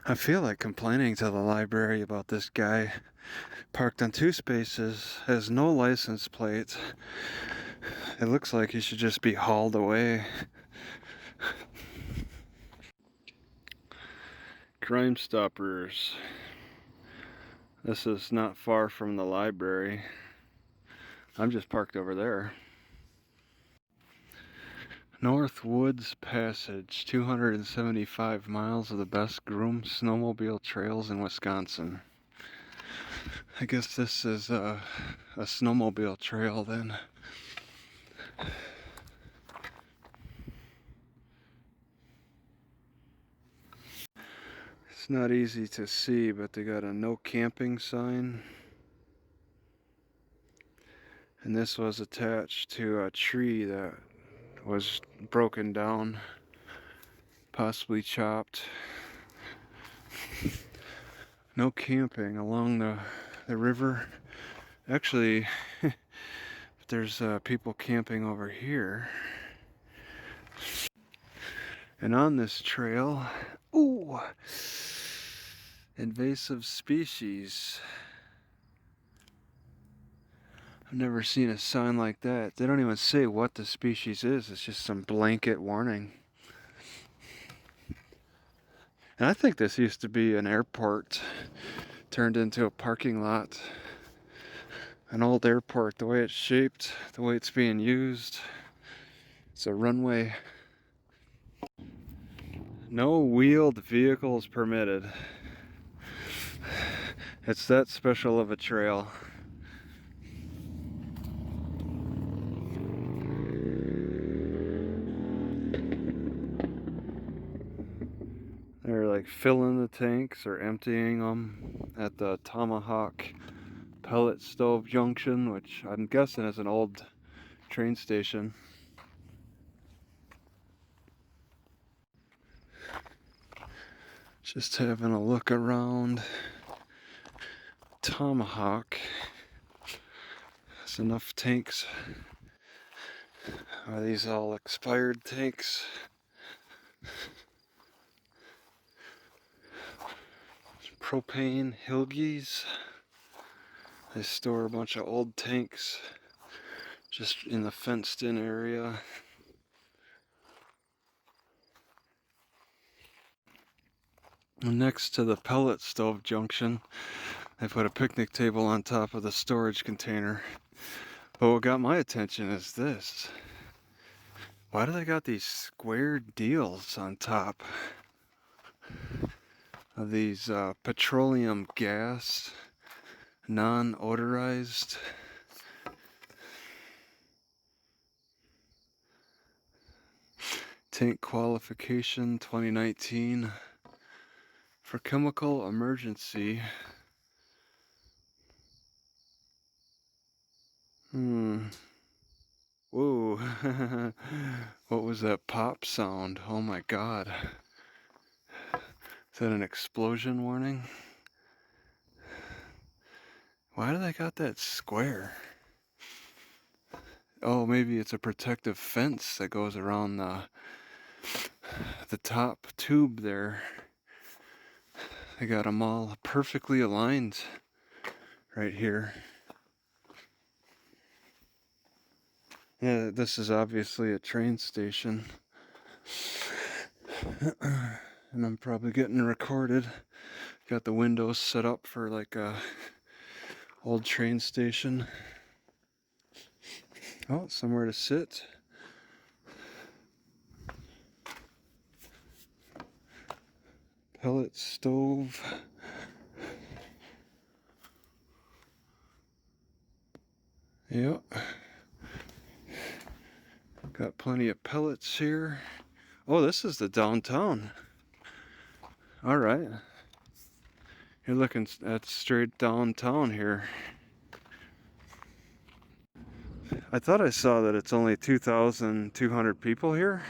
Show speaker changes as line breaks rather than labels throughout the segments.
I feel like complaining to the library about this guy parked on 2 spaces, has no license plate. It looks like he should just be hauled away. Crime Stoppers. This is not far from the library. I'm just parked over there. Northwoods Passage, 275 miles of the best groomed snowmobile trails in Wisconsin. I guess this is a snowmobile trail then. It's not easy to see, but they got a no camping sign. And this was attached to a tree that was broken down, possibly chopped. No camping along the river. Actually, there's people camping over here. And on this trail, ooh, invasive species. I've never seen a sign like that. They don't even say what the species is. It's just some blanket warning. And I think this used to be an airport turned into a parking lot. An old airport, the way it's shaped, the way it's being used. It's a runway. No wheeled vehicles permitted. It's that special of a trail. They're like filling the tanks or emptying them at the Tomahawk pellet stove junction, which I'm guessing is an old train station. Just having a look around. Tomahawk has enough tanks. Are these all expired tanks? Propane Hilgies. They store a bunch of old tanks just in the fenced in area. Next to the pellet stove junction, they put a picnic table on top of the storage container. But what got my attention is this. Why do they got these square deals on top of these petroleum gas, non-odorized? Tank qualification 2019 for chemical emergency. Whoa. What was that pop sound? Oh my god. Is that an explosion warning? Why do they got that square? Oh, maybe it's a protective fence that goes around the top tube there. They got them all perfectly aligned right here. Yeah, this is obviously a train station. And I'm probably getting recorded. Got the windows set up for like a old train station. Oh, somewhere to sit. Pellet stove. Yep. Got plenty of pellets here. Oh, this is the downtown. All right. You're looking at straight downtown here. I thought I saw that it's only 2,200 people here.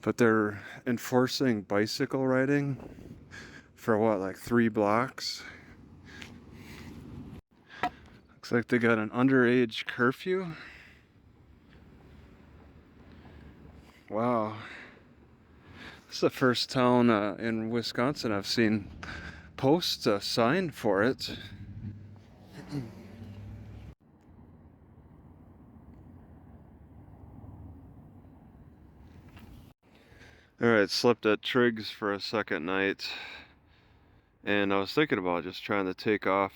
But they're enforcing bicycle riding for what, like 3 blocks? Looks like they got an underage curfew. Wow. This is the first town in Wisconsin I've seen post a sign for it. Alright, slept at Triggs for a second night, and I was thinking about just trying to take off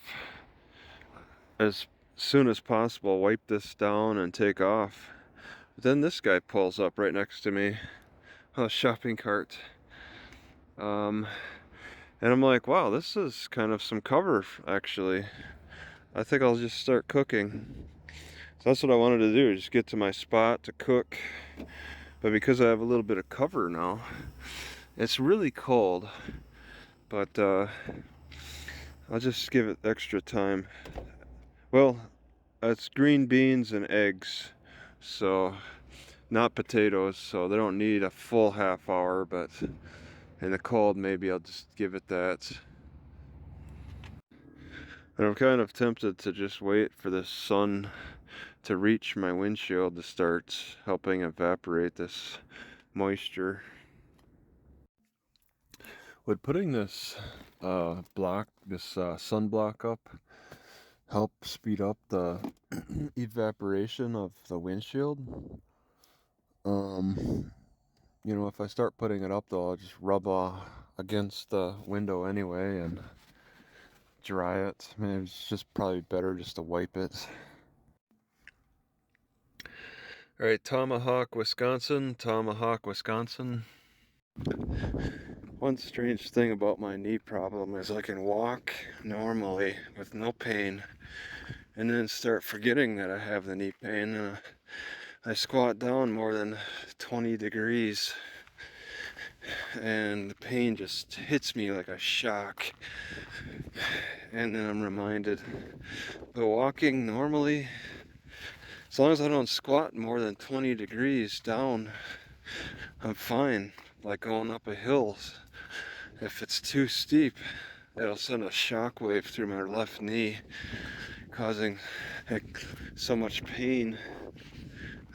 as soon as possible, wipe this down and take off. But then this guy pulls up right next to me, a shopping cart. And I'm like, wow, this is kind of some cover, actually. I think I'll just start cooking. So that's what I wanted to do, just get to my spot to cook. But because I have a little bit of cover now, it's really cold. But I'll just give it extra time. Well, it's green beans and eggs, so not potatoes, so they don't need a full half hour, but in the cold maybe I'll just give it that. And I'm kind of tempted to just wait for the sun to reach my windshield to start helping evaporate this moisture. Would putting this sunblock up help speed up the evaporation of the windshield? You know, if I start putting it up though, I'll just rub against the window anyway and dry it. I mean, it's just probably better just to wipe it. Alright, Tomahawk, Wisconsin. Tomahawk, Wisconsin. One strange thing about my knee problem is I can walk normally with no pain and then start forgetting that I have the knee pain. I squat down more than 20 degrees and the pain just hits me like a shock, and then I'm reminded. But walking normally, as long as I don't squat more than 20 degrees down, I'm fine. Like going up a hill, if it's too steep, it'll send a shock wave through my left knee, causing so much pain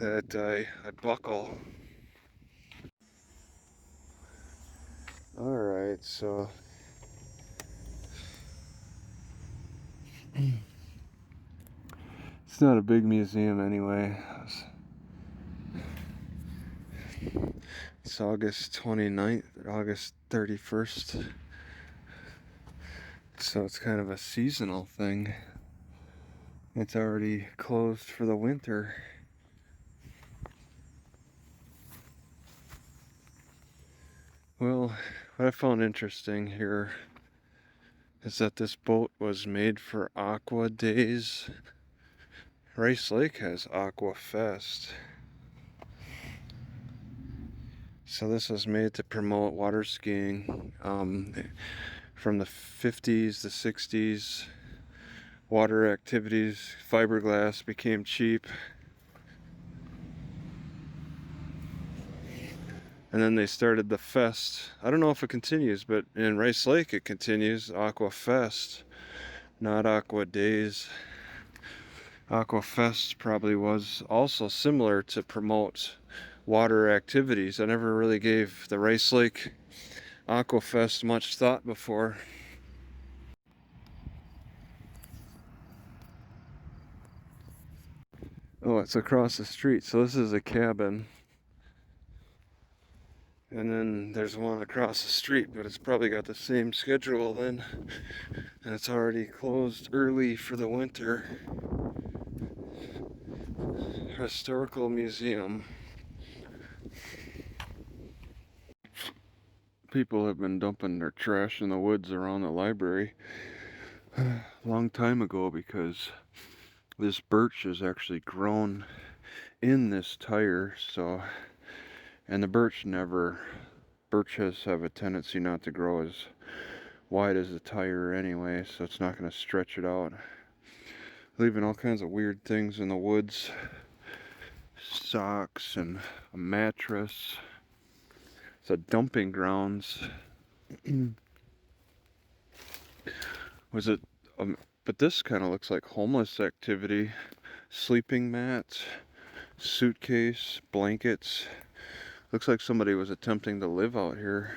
that I buckle. Alright, so it's not a big museum anyway. It's August 29th, August 31st. So it's kind of a seasonal thing. It's already closed for the winter. Well, what I found interesting here is that this boat was made for Aquadays. Rice Lake has Aquafest. So this was made to promote water skiing. From the 50s, the 60s, water activities, fiberglass became cheap. And then they started the fest. I don't know if it continues, but in Rice Lake it continues. Aquafest, not Aquadays. Aquafest probably was also similar to promote water activities. I never really gave the Rice Lake Aquafest much thought before. Oh, it's across the street, so this is a cabin. And then there's one across the street, but it's probably got the same schedule then. And it's already closed early for the winter. Historical Museum. People have been dumping their trash in the woods around the library a long time ago because this birch is actually grown in this tire, so, and the birches have a tendency not to grow as wide as the tire anyway, so it's not going to stretch it out, leaving all kinds of weird things in the woods. Socks and a mattress. It's a dumping grounds. Was it but this kind of looks like homeless activity. Sleeping mats, suitcase, blankets, Looks like somebody was attempting to live out here.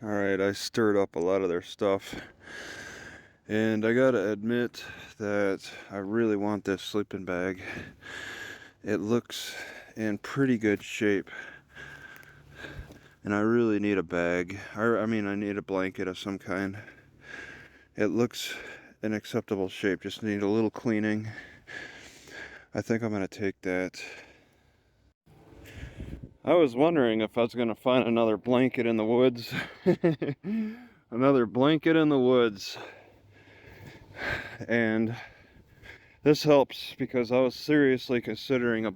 Alright, I stirred up a lot of their stuff. And I gotta admit that I really want this sleeping bag. It looks in pretty good shape. And I really need a bag. I mean, I need a blanket of some kind. It looks in acceptable shape, just need a little cleaning. I think I'm gonna take that. I was wondering if I was gonna find another blanket in the woods. Another blanket in the woods. And this helps because I was seriously considering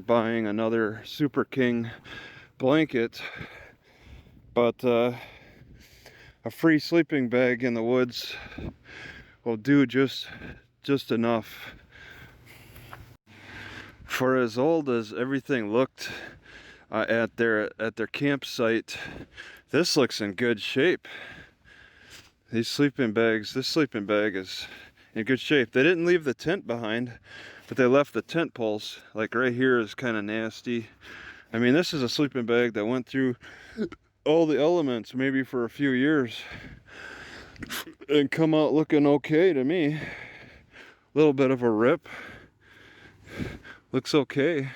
buying another Super King blanket, but a free sleeping bag in the woods will do just enough. For as old as everything looked at their campsite, this looks in good shape. This sleeping bag is in good shape. They didn't leave the tent behind, but they left the tent poles. Like right here is kind of nasty. I mean, this is a sleeping bag that went through all the elements maybe for a few years and come out looking okay to me. A little bit of a rip. Looks okay.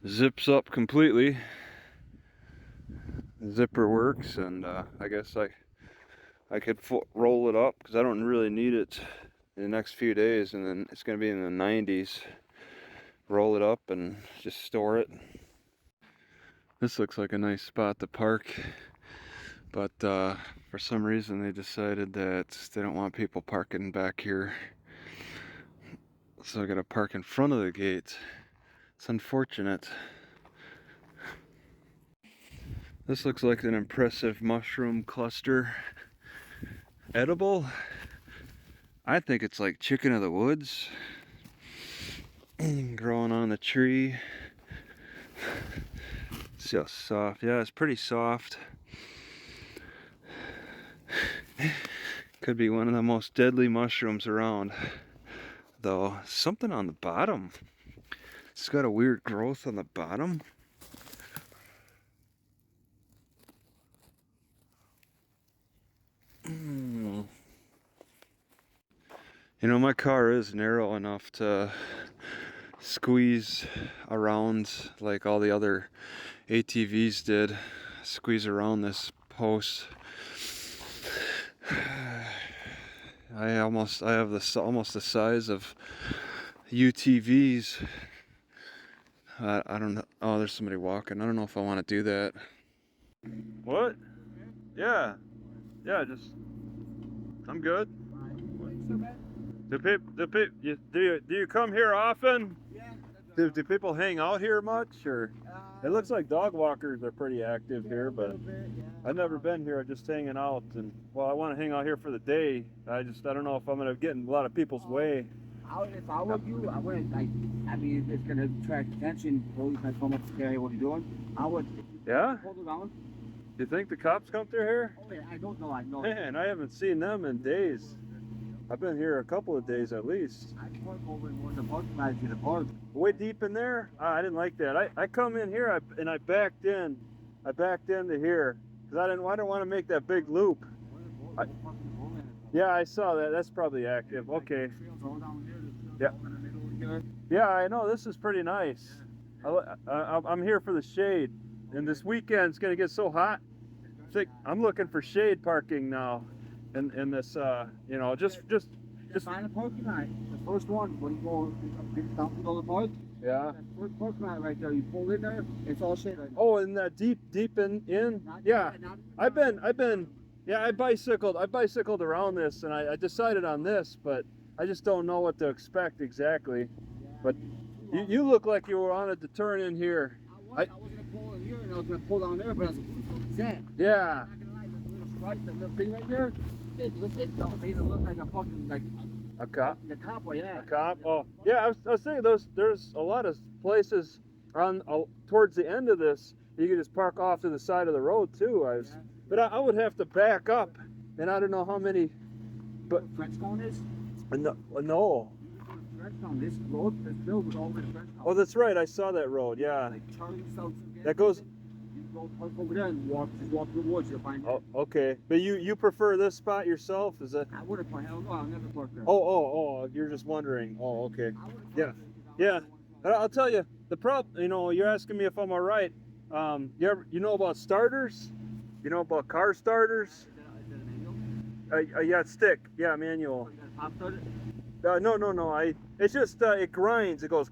Zips up completely. The zipper works, and I guess I could roll it up because I don't really need it in the next few days, and then it's going to be in the 90s. Roll it up and just store it. This looks like a nice spot to park, but for some reason they decided that they don't want people parking back here, so I gotta park in front of the gate. It's unfortunate. This looks like an impressive mushroom cluster. Edible? I think it's like chicken of the woods. Growing on the tree. See how soft. Yeah, it's pretty soft. Could be one of the most deadly mushrooms around. Though, something on the bottom. It's got a weird growth on the bottom. You know, my car is narrow enough to squeeze around like all the other ATVs did. Squeeze around this post. I have this almost the size of UTVs. I don't know. Oh, there's somebody walking. I don't know if I want to do that. What? Yeah. Yeah, just I'm good. Do you come here often? Yeah. Do people hang out here much, or? It looks like dog walkers are pretty active here, but I've never been here. I'm just hanging out, and well, I want to hang out here for the day. I don't know if I'm gonna get in a lot of people's way.
If I were you, I wouldn't. I mean, it's gonna attract attention. Police might come up to scare you. What are you doing? I would.
Yeah.
Hold it down.
You think the cops come through here?
Oh yeah, I don't know. I know.
Man, I haven't seen them in days. I've been here a couple of days at least.
I park over in one of the parking lots in the park.
Way deep in there? I didn't like that. I come in here and I backed in. I backed into here because I didn't want to make that big loop. Yeah, I saw that. That's probably active. Okay. Yeah. Yeah, I know. This is pretty nice. I'm here for the shade, and this weekend's gonna get so hot. I'm looking for shade parking now. In this, you know, just
find a parking lot. The first one when you go down to the park.
Yeah.
That first parking lot right there. You pull in there, it's all shade. Right.
Oh, and that deep in. Yeah. I bicycled around this, and I decided on this, but I just don't know what to expect exactly. Yeah. But you look like you wanted to turn in here.
I was gonna pull in here and I was gonna pull down there, but I was like, what's that?
Yeah.
The little thing right there. It made it look like a fucking like
a cop.
The cop, yeah.
A cop. Oh, yeah. I was saying there's a lot of places on towards the end of this you can just park off to the side of the road too. But I would have to back up, and I don't know how many. But
French cone is?
No.
Redstone. This road is filled with all this redstone.
Oh, that's right. I saw that road. Yeah.
Like Charlie South.
That goes.
You go park over there and just walk through the woods. You'll find it.
Oh, okay. But you prefer this spot yourself? Is that?
I wouldn't park. Hell no, I'll never park there.
Oh. You're just wondering. Oh, okay.
I wouldn't
Yeah.
park there because
Yeah. I'll tell you the problem. You know, you're asking me if I'm all right. You know about starters? You know about car starters?
Is that a manual?
Yeah, stick. Yeah, manual.
Oh, you got a pop starter?
No. It's just it grinds. It goes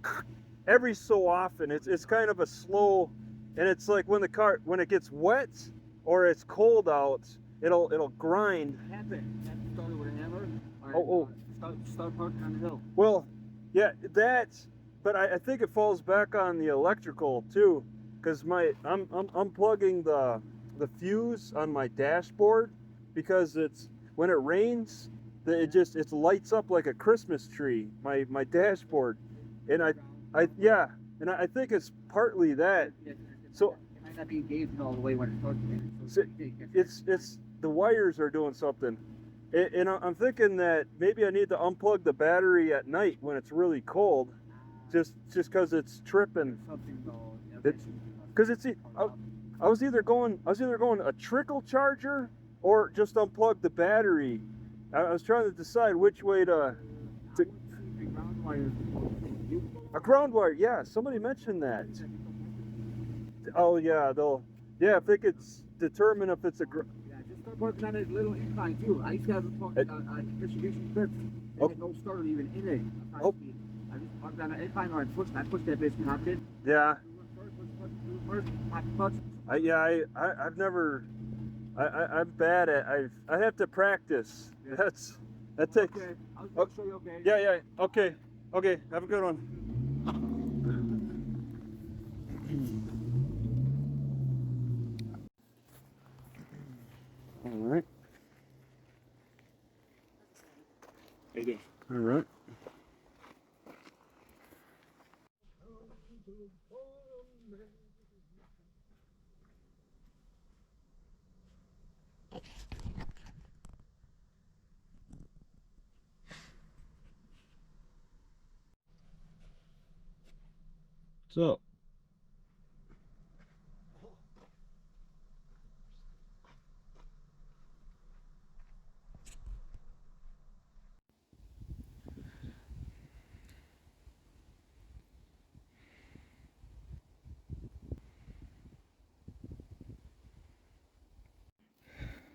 every so often. It's kind of a slow, and it's like when it gets wet or it's cold out, it'll grind.
Tap it. Tap the starter with a hammer.
Oh.
Start parking on the hill.
Well, yeah, but I think it falls back on the electrical too, because I'm unplugging the fuse on my dashboard because when it rains, it lights up like a Christmas tree. My dashboard, and I think it's partly that. So
It might not be engaged all the way when it starts raining.
So it's the wires are doing something. And I'm thinking that maybe I need to unplug the battery at night when it's really cold, just because it's tripping. Because I was either going a trickle charger or just unplug the battery. I was trying to decide which way to. A ground wire, yeah. Somebody mentioned that. Oh yeah, if they could determine if it's a.
Just start working on a little incline too. I used to have a distribution strip. They had no starter even in it. I just parked on an incline or I pushed that bitch and hopped in.
Yeah.
I've
never. I'm bad at. I have to practice.
Yeah.
That takes.
Okay. I'll show you. Okay.
Yeah. Okay. Have a good one. All right.
How you doing?
All right. So.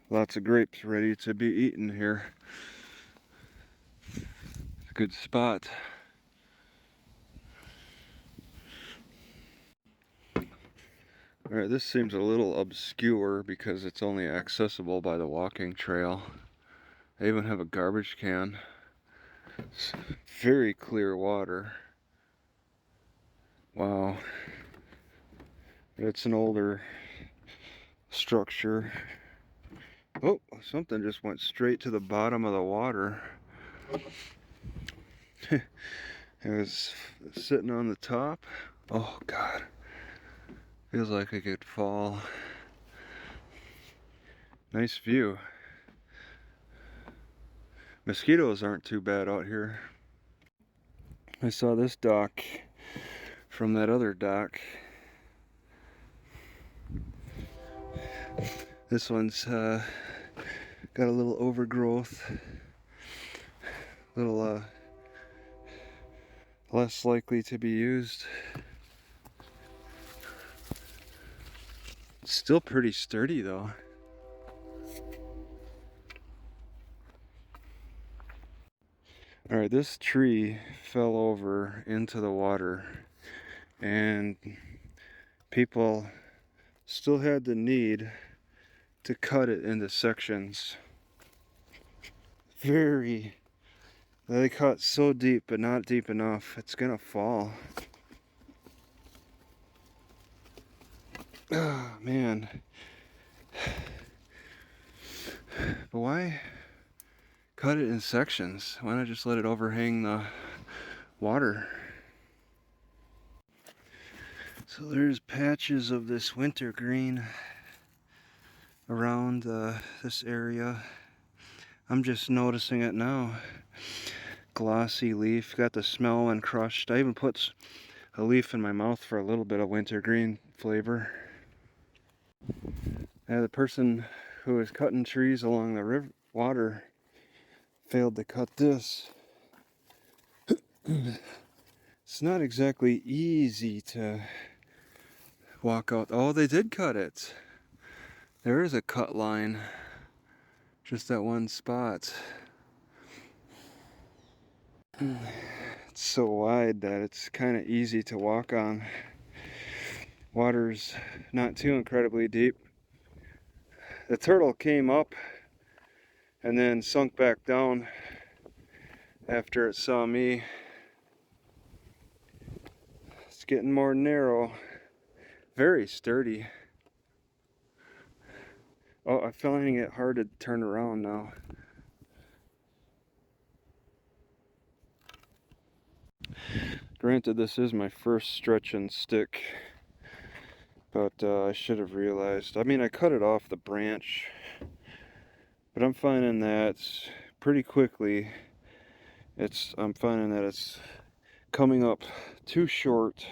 Lots of grapes ready to be eaten here. Good spot. Alright, this seems a little obscure because it's only accessible by the walking trail. I even have a garbage can. It's very clear water. Wow. It's an older structure. Oh, something just went straight to the bottom of the water. It was sitting on the top. Oh God. Feels like I could fall. Nice view. Mosquitoes aren't too bad out here. I saw this dock from that other dock. This one's got a little overgrowth, a little less likely to be used. It's still pretty sturdy though. Alright, this tree fell over into the water and people still had the need to cut it into sections. They cut so deep but not deep enough. It's gonna fall. Oh man. But why cut it in sections? Why not just let it overhang the water? So there's patches of this wintergreen around this area. I'm just noticing it now. glossy leaf. Got the smell when crushed. I even put a leaf in my mouth for a little bit of wintergreen flavor. The person who was cutting trees along the river water failed to cut this. It's not exactly easy to walk out. Oh, they did cut it. There is a cut line. Just that one spot. It's so wide that it's kind of easy to walk on. Water's not too incredibly deep. The turtle came up and then sunk back down after it saw me. It's getting more narrow. Very sturdy. Oh, I'm finding it hard to turn around now. Granted, this is my first stretch and stick, but I should have realized. I mean, I cut it off the branch, but I'm finding that pretty quickly I'm finding that it's coming up too short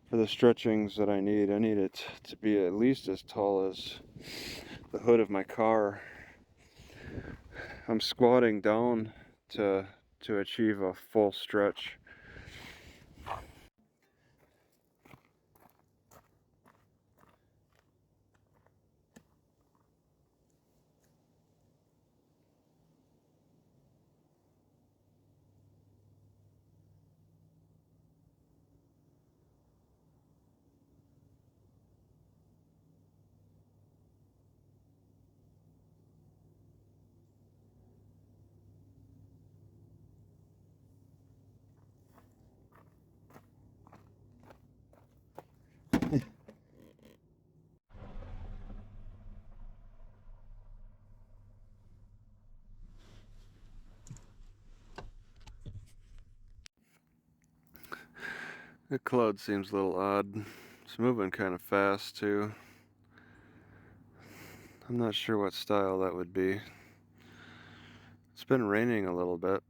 for the stretchings that I need. I need it to be at least as tall as the hood of my car. I'm squatting down to achieve a full stretch. The cloud seems a little odd. It's moving kind of fast too. I'm not sure what style that would be. It's been raining a little bit.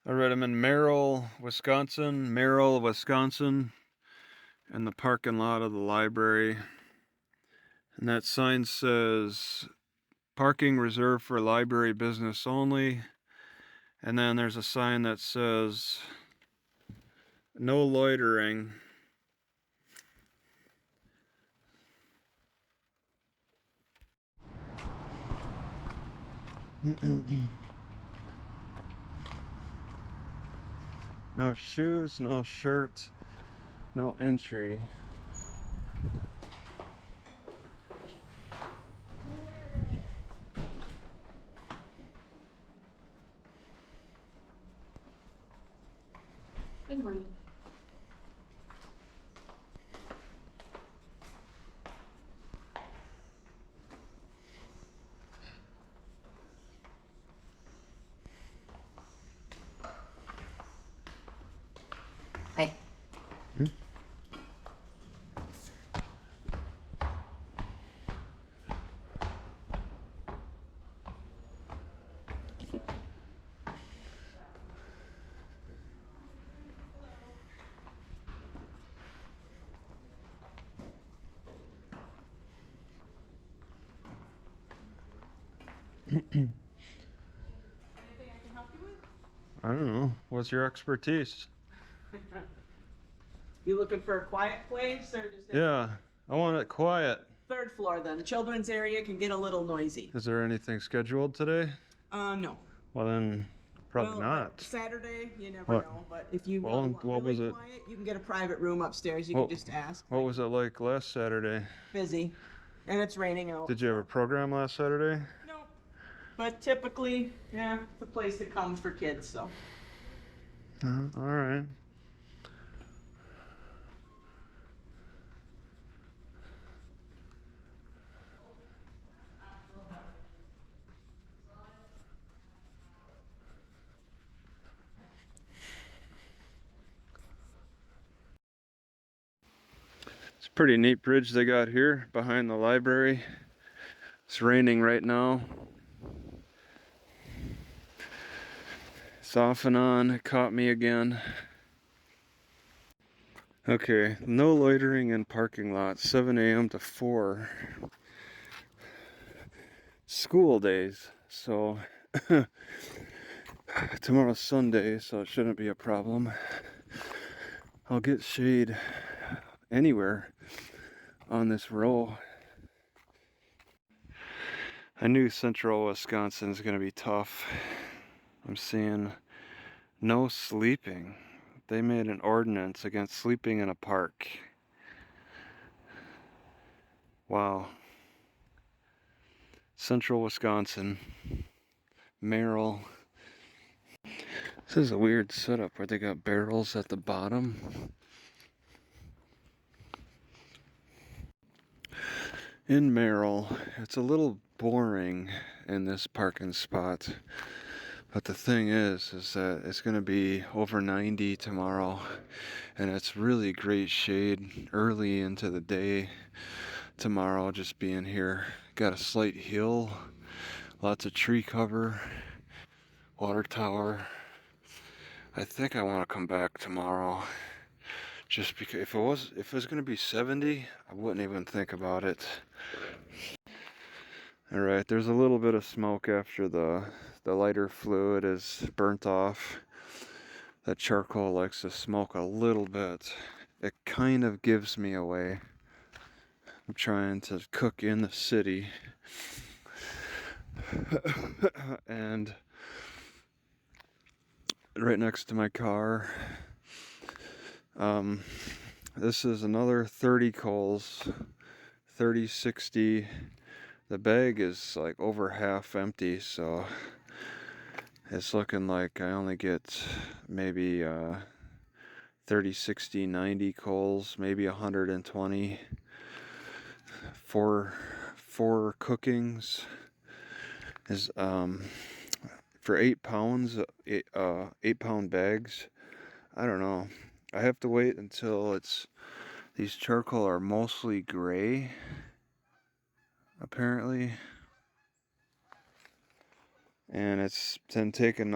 Alright, I'm in Merrill, Wisconsin, in the parking lot of the library. And that sign says, parking reserved for library business only. And then there's a sign that says, no loitering. No shoes, no shirt, no entry.
Good morning. Hi.
I don't know. What's your expertise?
You looking for a quiet place or just
Yeah, I want it quiet.
third floor then? The children's area can get a little noisy.
Is there anything scheduled today?
No.
Well then, probably
Well,
not.
Saturday, you never
What?
know. But if you
Well,
want
what
really
was it?
quiet, you can get a private room upstairs. You
What-
can just ask.
What was it like last Saturday?
Busy, and it's raining out.
Did you have a program last Saturday?
No. But typically, yeah, it's a place that comes for kids. So.
All right. It's a pretty neat bridge they got here behind the library. It's raining right now. It's off and on. It caught me again. Okay, no loitering in parking lots, 7 a.m. to 4. School days, so tomorrow's Sunday, so it shouldn't be a problem. I'll get shade anywhere on this row. I knew central Wisconsin is going to be tough. I'm seeing no sleeping. They made an ordinance against sleeping in a park. Wow. Central Wisconsin. Merrill. This is a weird setup where they got barrels at the bottom. In Merrill, it's a little boring in this parking spot. But the thing is that it's going to be over 90 tomorrow, and it's really great shade early into the day tomorrow just being here. Got a slight hill, lots of tree cover, water tower. I think I want to come back tomorrow just because if it was going to be 70, I wouldn't even think about it. All right, there's a little bit of smoke after the lighter fluid is burnt off. That charcoal likes to smoke a little bit. It kind of gives me away. I'm trying to cook in the city. And right next to my car, this is another 30 coals, 30, 60. The bag is like over half empty, so it's looking like I only get maybe 30, 60, 90 coals, maybe 120. Four cookings is for 8 pounds, 8-pound bags. I don't know. I have to wait until these charcoal are mostly gray, apparently. And it's then taken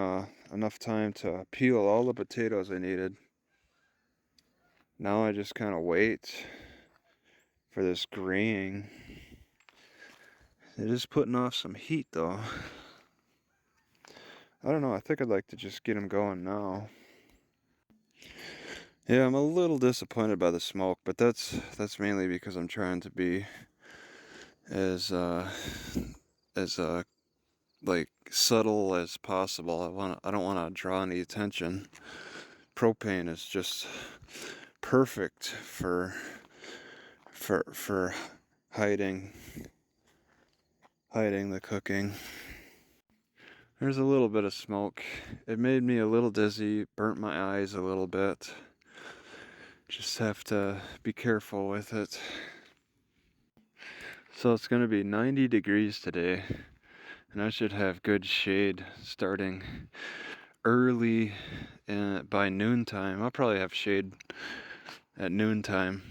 enough time to peel all the potatoes I needed. Now I just kind of wait for this graying. It is putting off some heat though. I don't know, I think I'd like to just get them going now. Yeah, I'm a little disappointed by the smoke, but that's mainly because I'm trying to be as like subtle as possible. I don't want to draw any attention. Propane is just perfect for hiding the cooking. There's a little bit of smoke. It made me a little dizzy, burnt my eyes a little bit. Just have to be careful with it. So it's going to be 90 degrees today, and I should have good shade starting early by noontime. I'll probably have shade at noontime.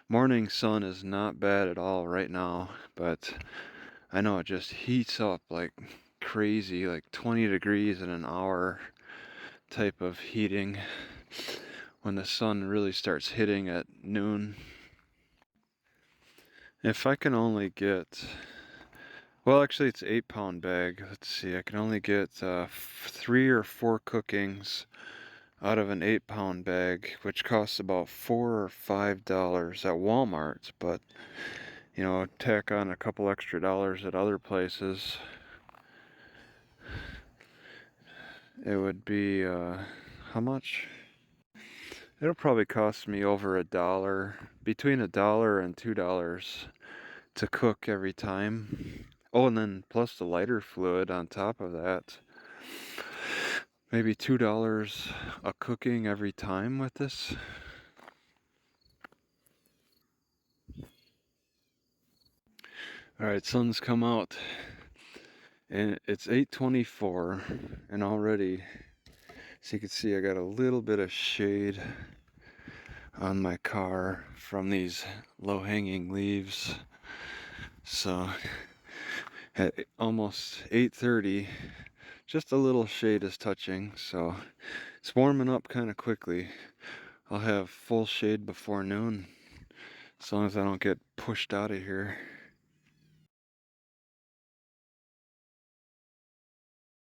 Morning sun is not bad at all right now, but I know it just heats up like crazy, like 20 degrees in an hour type of heating when the sun really starts hitting at noon. If I can only get, well, actually it's 8-pound bag. Let's see, I can only get 3 or 4 cookings out of an 8-pound bag, which costs about $4 or $5 at Walmart, but you know, tack on a couple extra dollars at other places, it would be how much? It'll probably cost me over $1, between $1 and $2 to cook every time. Oh, and then plus the lighter fluid on top of that. Maybe $2 a cooking every time with this. Alright, sun's come out. And it's 8:24, and already, so you can see I got a little bit of shade on my car from these low-hanging leaves. So at almost 8:30, just a little shade is touching, so it's warming up kind of quickly. I'll have full shade before noon, as long as I don't get pushed out of here.